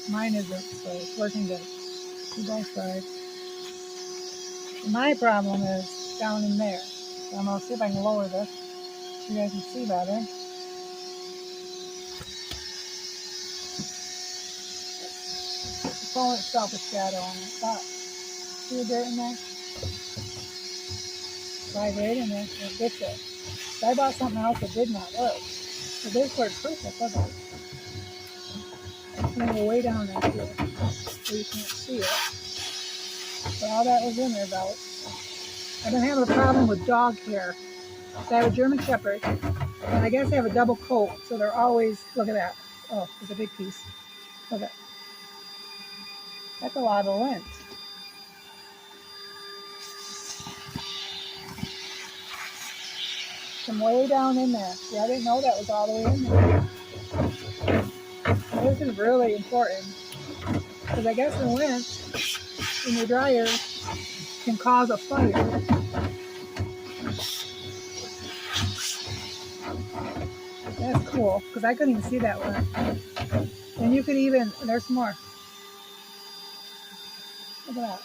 Mine isn't, so it's working good. See both sides. My problem is down in there. So I'm going to see if I can lower this so you guys can see better. The phone itself is shadow on it. But see the dirt in there? Slide right in there and it gets it. So I bought something else that did not work. But this worked perfect, doesn't it? It's going to go way down there too, so you can't see it. But all that was in there about. I've been having a problem with dog hair. So I have a German Shepherd, and I guess they have a double coat, so they're always, look at that. Oh, there's a big piece. Look at that. That's a lot of lint. From way down in there. See, I didn't know that was all the way in there. This is really important, because I guess the lint in your dryer can cause a fire. That's cool, because I couldn't even see that one. And you could even, there's more. Look at that.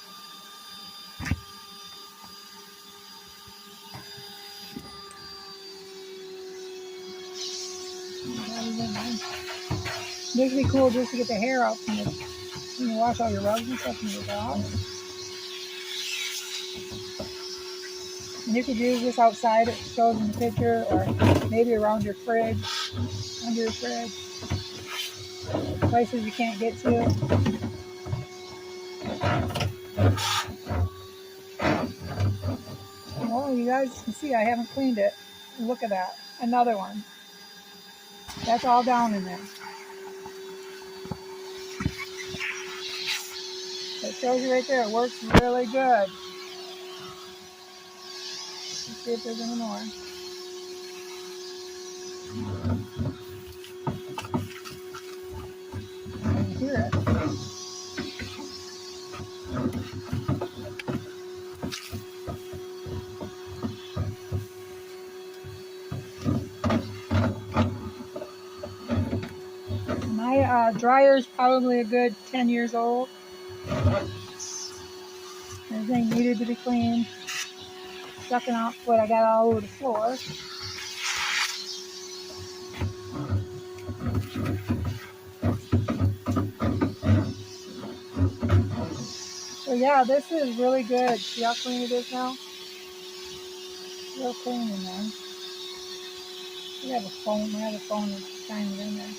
This would be cool just to get the hair out from when you wash all your rugs and stuff in your dog. And you could use this outside, it shows in the picture, or maybe around your fridge, under your fridge, places you can't get to. Well, you guys can see I haven't cleaned it. Look at that. Another one. That's all down in there. It shows you right there. It works really good. Let's see if there's any more. I can hear it. My dryer is probably a good 10 years old. Everything needed to be cleaned. Sucking out what I got all over the floor. So yeah, this is really good. See how clean it is now? Real clean in there. We have a phone. We have a phone that's shining in there.